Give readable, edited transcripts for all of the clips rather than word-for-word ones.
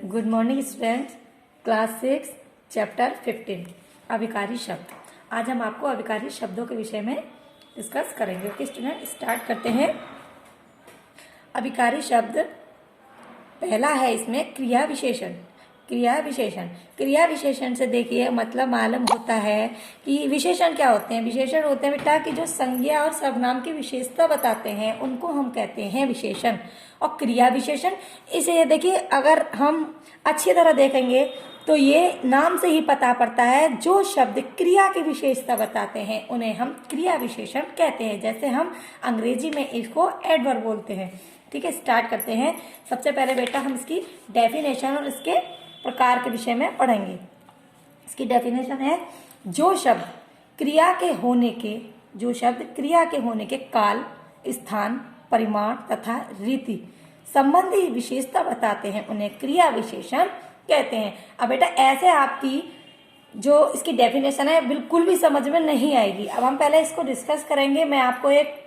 Good morning students. Class 6 chapter 15 अभिकारी शब्द। आज हम आपको अभिकारी शब्दों के विषय में डिस्कस करेंगे। ओके स्टूडेंट, स्टार्ट करते हैं। अभिकारी शब्द पहला है इसमें क्रिया विशेषण। क्रिया विशेषण, क्रिया विशेषण से देखिए मतलब मालूम होता है कि विशेषण क्या होते हैं। विशेषण होते हैं बेटा कि जो संज्ञा और सर्वनाम की विशेषता बताते हैं उनको हम कहते हैं विशेषण। और क्रिया विशेषण इसे देखिए, अगर हम अच्छी तरह देखेंगे तो ये नाम से ही पता पड़ता है जो शब्द क्रिया की विशेषता बताते हैं उन्हें हम क्रिया विशेषण कहते हैं। जैसे हम अंग्रेजी में इसको एडवर्ब बोलते हैं। ठीक है, स्टार्ट करते हैं। सबसे पहले बेटा हम इसकी डेफिनेशन और इसके प्रकार के विषय में पढ़ेंगे। इसकी डेफिनेशन है जो शब्द क्रिया के होने के काल, स्थान, परिमाण तथा रीति संबंधी विशेषता बताते हैं उन्हें क्रिया विशेषण कहते हैं। अब बेटा ऐसे आपकी जो इसकी डेफिनेशन है बिल्कुल भी समझ में नहीं आएगी। अब हम पहले इसको डिस्कस करेंगे। मैं आपको एक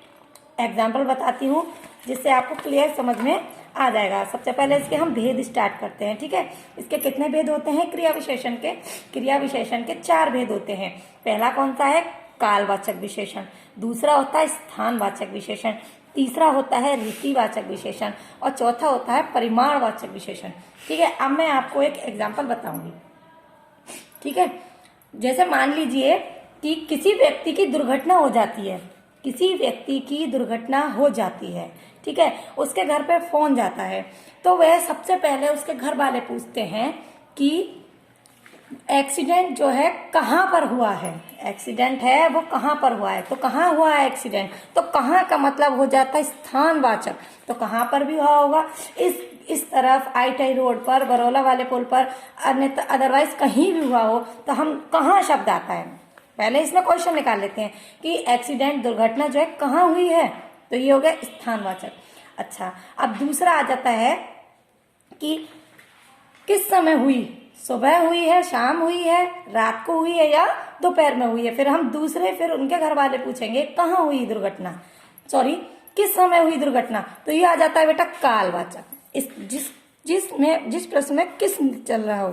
एग्जाम्पल बताती हूँ जिससे आपको क्लियर समझ में आ जाएगा। सबसे पहले इसके हम भेद स्टार्ट करते हैं। ठीक है, इसके कितने भेद होते हैं क्रिया विशेषण के? क्रिया विशेषण के 4 भेद होते हैं। पहला कौन सा है? कालवाचक विशेषण। दूसरा होता है स्थानवाचक विशेषण। तीसरा होता है रीतिवाचक विशेषण और चौथा होता है परिमाणवाचक विशेषण। ठीक है, अब मैं आपको एक एग्जाम्पल बताऊंगी। ठीक है, जैसे मान लीजिए कि किसी व्यक्ति की दुर्घटना हो जाती है। किसी व्यक्ति की दुर्घटना हो जाती है, ठीक है, उसके घर पे फोन जाता है तो वह सबसे पहले उसके घर वाले पूछते हैं कि एक्सीडेंट जो है कहाँ पर हुआ है। एक्सीडेंट है वो कहाँ पर हुआ है, तो कहाँ हुआ है एक्सीडेंट, तो कहाँ का मतलब हो जाता है स्थानवाचक। तो कहाँ पर भी हुआ होगा, इस तरफ ITI रोड पर, बरौला वाले पुल पर, अन्यथा अदरवाइज कहीं भी हुआ हो तो हम कहाँ शब्द आता है। पहले इसमें क्वेश्चन निकाल लेते हैं कि एक्सीडेंट दुर्घटना जो है कहाँ हुई है, तो ये हो गया स्थानवाचक। अच्छा, अब दूसरा आ जाता है कि किस समय हुई, सुबह हुई है, शाम हुई है, रात को हुई है या दोपहर में हुई है। फिर उनके घर वाले पूछेंगे कहाँ हुई दुर्घटना, किस समय हुई दुर्घटना, तो ये आ जाता है बेटा कालवाचक। जिस प्रश्न में किस चल रहा हो,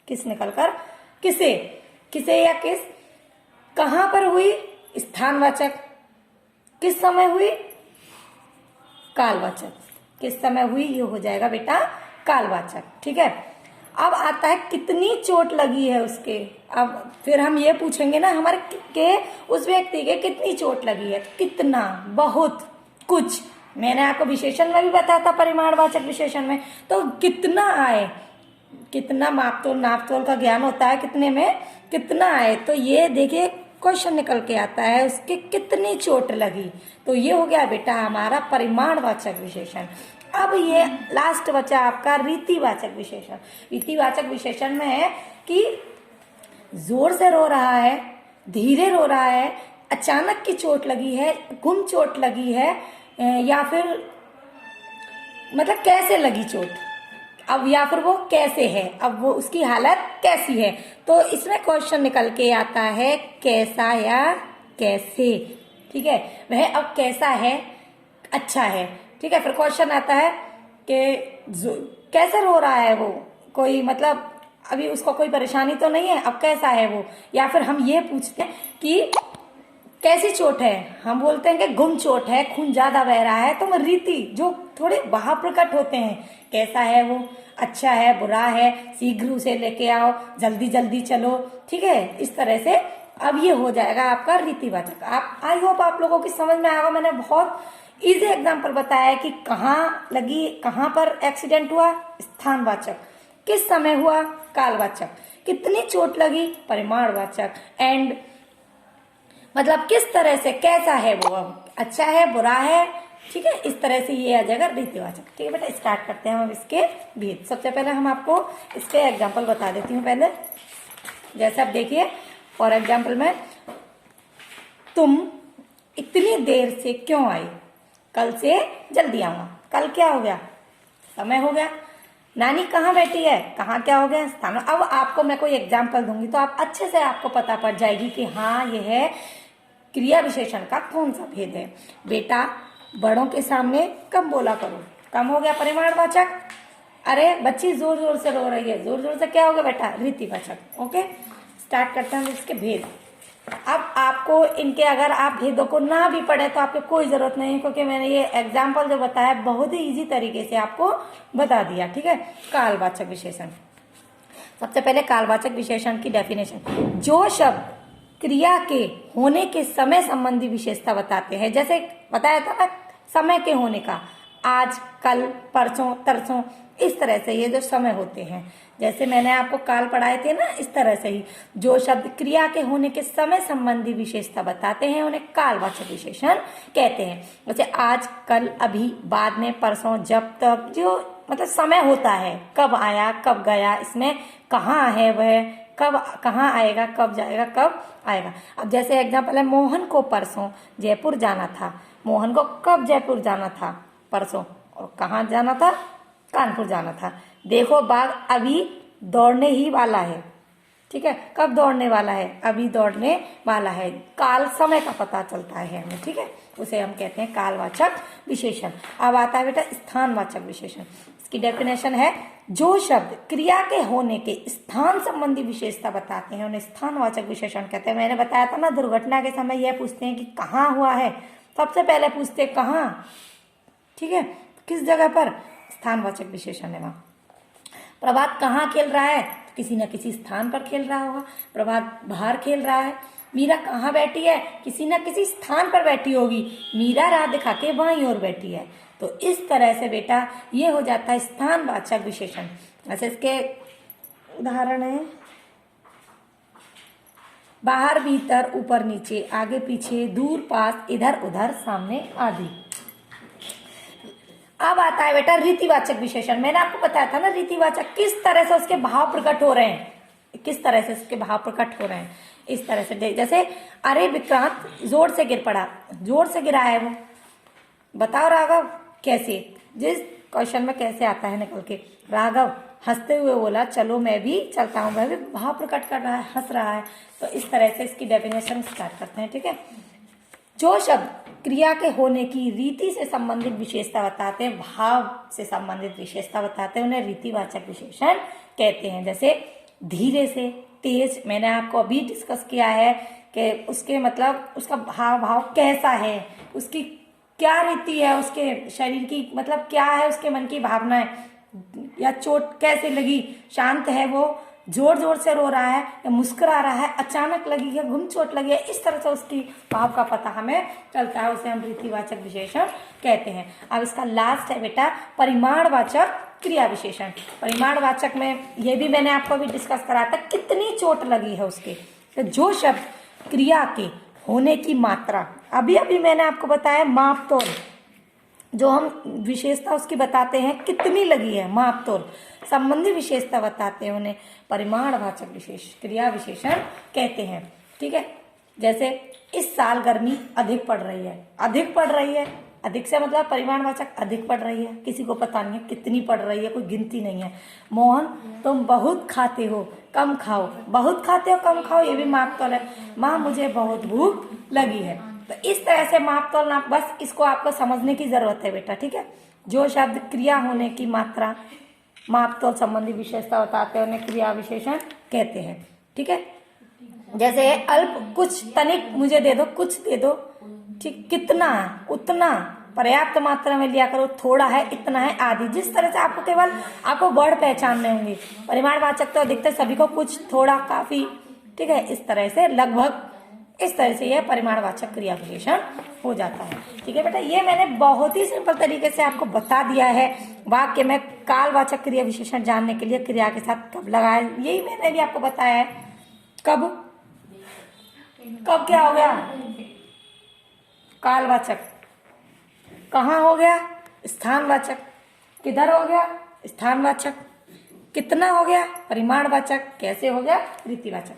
किस निकलकर किसे या किस, कहाँ पर हुई स्थानवाचक, किस समय हुई कालवाचक। किस समय हुई ये हो जाएगा बेटा कालवाचक। ठीक है, अब आता है कितनी चोट लगी है उसके। अब फिर हम ये पूछेंगे ना हमारे के उस व्यक्ति के कितनी चोट लगी है, कितना, बहुत, कुछ। मैंने आपको विशेषण में भी बताया था परिमाणवाचक विशेषण में, तो कितना आए, कितना नापतोल का ज्ञान होता है, कितने में कितना आए। तो ये देखिए क्वेश्चन निकल के आता है उसके कितनी चोट लगी, तो ये हो गया बेटा हमारा परिमाणवाचक विशेषण। अब ये लास्ट बचा आपका रीतिवाचक विशेषण। रीतिवाचक विशेषण में है कि जोर से रो रहा है, धीरे रो रहा है, अचानक की चोट लगी है, गुम चोट लगी है, या फिर मतलब कैसे लगी चोट, अब या फिर वो कैसे है, अब वो उसकी हालत कैसी है। तो इसमें क्वेश्चन निकल के आता है कैसा या कैसे। ठीक है, वह अब कैसा है, अच्छा है। ठीक है, फिर क्वेश्चन आता है कि कैसे रो रहा है वो, कोई मतलब अभी उसको कोई परेशानी तो नहीं है, अब कैसा है वो। या फिर हम ये पूछते हैं कि कैसी चोट है, हम बोलते हैं कि गुम चोट है, खून ज्यादा बह रहा है। तो रीति जो थोड़े बाहर प्रकट होते हैं, कैसा है वो, अच्छा है, बुरा है, शीघ्र उसे लेके आओ, जल्दी जल्दी चलो। ठीक है, इस तरह से अब ये हो जाएगा आपका रीतिवाचक। आप आई होप आप लोगों की समझ में आएगा। मैंने बहुत इजी एग्जाम्पल बताया कि कहाँ लगी, कहाँ पर एक्सीडेंट हुआ, स्थानवाचक, किस समय हुआ, कालवाचक, कितनी चोट लगी, परिमाणवाचक, एंड मतलब किस तरह से, कैसा है वो, अच्छा है, बुरा है। ठीक है, इस तरह से ये आ जाएगा रीतिवाचक। ठीक है बेटा, स्टार्ट करते हैं हम इसके भेद। सबसे पहले हम आपको इसके एग्जाम्पल बता देती हूँ। पहले जैसे आप देखिए, फॉर एग्जाम्पल में, तुम इतनी देर से क्यों आई, कल से जल्दी आऊंगा। कल क्या हो गया, समय हो गया। नानी कहाँ बैठी है, कहाँ क्या हो गया, स्थान। अब आपको मैं कोई एग्जाम्पल दूंगी तो आप अच्छे से आपको पता पड़ जाएगी कि हाँ ये है क्रिया विशेषण का कौन सा भेद है। बेटा बड़ों के सामने कम बोला करो, कम हो गया परिमाणवाचक, अरे बच्ची जोर जोर से रो रही है, जोर जोर से क्या होगा बेटा, रीतिवाचक। ओके, स्टार्ट करते हैं इसके भेद। अब आपको इनके अगर आप भेदों को ना भी पढ़े तो आपको कोई जरूरत नहीं है, क्योंकि मैंने ये एग्जाम्पल जो बताया बहुत ही इजी तरीके से आपको बता दिया। ठीक है, कालवाचक विशेषण। सबसे पहले कालवाचक विशेषण की डेफिनेशन, जो शब्द क्रिया के होने के समय संबंधी विशेषता बताते हैं, जैसे बताया था ना समय के होने का, आज, कल, परसों, तरसों, इस तरह से ये जो समय होते हैं, जैसे मैंने आपको काल पढ़ाए थे ना, इस तरह से ही जो शब्द क्रिया के होने के समय संबंधी विशेषता बताते हैं उन्हें कालवाचक विशेषण कहते हैं। जैसे आज, कल, अभी, बाद में, परसों, जब, तब, जो मतलब समय होता है, कब आया, कब गया, इसमें कहाँ है वह, कब कहाँ आएगा, कब जाएगा, कब आएगा। अब जैसे एग्जाम्पल है, मोहन को परसों जयपुर जाना था। मोहन को कब जयपुर जाना था, परसों, और कहाँ जाना था, कानपुर जाना था। देखो बाघ अभी दौड़ने ही वाला है। ठीक है, कब दौड़ने वाला है, अभी दौड़ने वाला है। काल समय का पता चलता है हमें। ठीक है, उसे हम कहते हैं कालवाचक विशेषण। अब आता है बेटा स्थानवाचक विशेषण। इसकी डेफिनेशन है, जो शब्द क्रिया के होने के स्थान संबंधी विशेषता बताते हैं उन्हें स्थानवाचक विशेषण कहते हैं। मैंने बताया था ना, दुर्घटना के समय यह पूछते हैं कि कहाँ हुआ है, सबसे पहले पूछते हैं कहाँ। ठीक है, किस जगह पर, स्थानवाचक विशेषण है वहां। प्रभात कहाँ खेल रहा है, तो किसी न किसी स्थान पर खेल रहा होगा। प्रभात बाहर खेल रहा है। मीरा कहाँ बैठी है, किसी न किसी स्थान पर बैठी होगी। मीरा राह दिखा के वहीं और बैठी है। तो इस तरह से बेटा ये हो जाता है स्थानवाचक विशेषण। ऐसे इसके उदाहरण है, बाहर, भीतर, ऊपर, नीचे, आगे, पीछे, दूर, पास, इधर, उधर, सामने आदि। अब आता है बेटा रीतिवाचक विशेषण। मैंने आपको बताया था ना, रीतिवाचक किस तरह से उसके भाव प्रकट हो रहे हैं, किस तरह से उसके भाव प्रकट हो रहे हैं। इस तरह से जैसे, अरे विक्रांत जोर से गिर पड़ा, जोर से गिरा है वो। बताओ राघव कैसे, जिस क्वेश्चन में कैसे आता है निकल के, राघव हंसते हुए बोला चलो मैं भी चलता हूँ। वह भी भाव प्रकट कर रहा है, हंस रहा है। तो इस तरह से इसकी डेफिनेशन स्टार्ट करते हैं। ठीक है, जो शब्द क्रिया के होने की रीति से संबंधित विशेषता बताते हैं, भाव से संबंधित विशेषता बताते हैं, उन्हें रीतिवाचक विशेषण कहते हैं। जैसे धीरे से, तेज, मैंने आपको अभी डिस्कस किया है कि उसके मतलब उसका भाव भाव कैसा है, उसकी क्या रीति है, उसके शरीर की मतलब क्या है, उसके मन की भावनाएं, या चोट कैसे लगी, शांत है वो, जोर जोर से रो रहा है या मुस्कुरा रहा है, अचानक लगी है, गुम चोट लगी है, इस तरह से उसकी भाव का पता हमें चलता है, उसे हम रीतिवाचक विशेषण कहते हैं। अब इसका लास्ट है बेटा परिमाणवाचक क्रिया विशेषण। परिमाणवाचक में ये भी मैंने आपको अभी डिस्कस करा था, कितनी चोट लगी है उसके। तो जो शब्द क्रिया के होने की मात्रा, अभी अभी मैंने आपको बताया मापतोल, जो हम विशेषता उसकी बताते हैं कितनी लगी है, मापतोल संबंधी विशेषता बताते हैं, उन्हें परिमाणवाचक विशेष क्रिया विशेषण कहते हैं। ठीक है, जैसे इस साल गर्मी अधिक पड़ रही है, अधिक पड़ रही है, अधिक से मतलब परिमाणवाचक अधिक पड़ रही है, किसी को पता नहीं है कितनी पड़ रही है, कोई गिनती नहीं है। मोहन तुम बहुत खाते हो, कम खाओ, बहुत खाते हो कम खाओ, ये भी मापतोल है। माँ मुझे बहुत भूख लगी है। तो इस तरह से मापतोल ना, बस इसको आपको समझने की जरूरत है बेटा। ठीक है, जो शब्द क्रिया होने की मात्रा, मापतोल संबंधी विशेषता बताते हैं उन्हें क्रिया विशेषण कहते हैं। ठीक है, जैसे अल्प, कुछ, तनिक मुझे दे दो, कुछ दे दो। ठीक, कितना, उतना, पर्याप्त मात्रा में लिया करो, थोड़ा है, इतना है, आदि। जिस तरह से आपको केवल आपको वर्ड पहचानने होंगे। परिमाणवाचक तो अधिकतर सभी को कुछ, थोड़ा, काफी। ठीक है, इस तरह से लगभग, इस तरह से यह परिमाणवाचक क्रिया विशेषण हो जाता है। ठीक है बेटा, ये मैंने बहुत ही सिंपल तरीके से आपको बता दिया है। वाक्य में कालवाचक क्रिया विशेषण जानने के लिए क्रिया के साथ कब लगाए, यही मैंने भी आपको बताया है। कब, कब क्या हो गया, कालवाचक। कहाँ हो गया, स्थानवाचक। किधर हो गया, स्थानवाचक। कितना हो गया, परिमाणवाचक। कैसे हो गया, रीतिवाचक।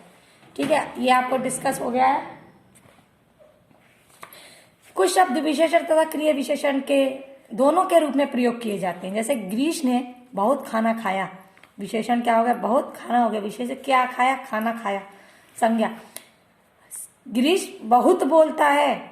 ठीक है, ये आपको डिस्कस हो गया है। कुछ शब्द विशेषण तथा क्रिया विशेषण के दोनों के रूप में प्रयोग किए जाते हैं। जैसे ग्रीश ने बहुत खाना खाया, विशेषण क्या हो गया, बहुत खाना हो गया। विशेषण क्या खाया, खाना खाया, संज्ञा। ग्रीश बहुत बोलता है,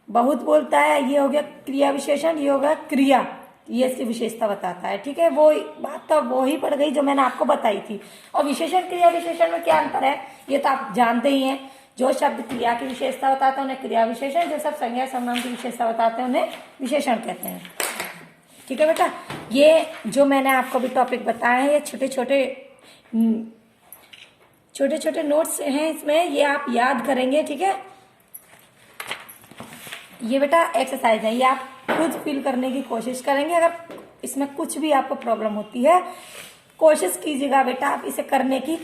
बहुत बोलता है, ये हो गया क्रिया विशेषण, ये हो गया क्रिया। ये इसकी विशेषता बताता है। ठीक है, वो बात तो वो ही पड़ गई जो मैंने आपको बताई थी। और विशेषण क्रिया विशेषण में क्या अंतर है ये तो आप जानते ही हैं। जो शब्द क्रिया की विशेषता बताते हैं उन्हें क्रिया विशेषण, जो सब संज्ञा सर्वनाम की विशेषता बताते हैं उन्हें विशेषण कहते हैं। ठीक है बेटा, ये जो मैंने आपको भी टॉपिक बताया है ये छोटे छोटे नोट्स हैं इसमें, ये आप याद करेंगे। ठीक है, ये बेटा एक्सरसाइज है, ये आप खुद फिल करने की कोशिश करेंगे। अगर इसमें कुछ भी आपको प्रॉब्लम होती है कोशिश कीजिएगा बेटा आप इसे करने की।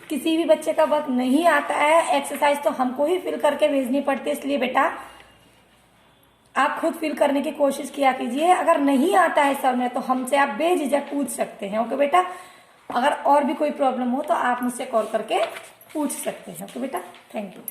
किसी भी बच्चे का वर्क नहीं आता है एक्सरसाइज तो हमको ही फिल करके भेजनी पड़ती है, इसलिए बेटा आप खुद फिल करने की कोशिश किया कीजिए। अगर नहीं आता है सर में तो हमसे आप बेझिझक पूछ सकते हैं। ओके बेटा, अगर और भी कोई प्रॉब्लम हो तो आप मुझसे कॉल करके पूछ सकते हैं। ओके बेटा, थैंक यू।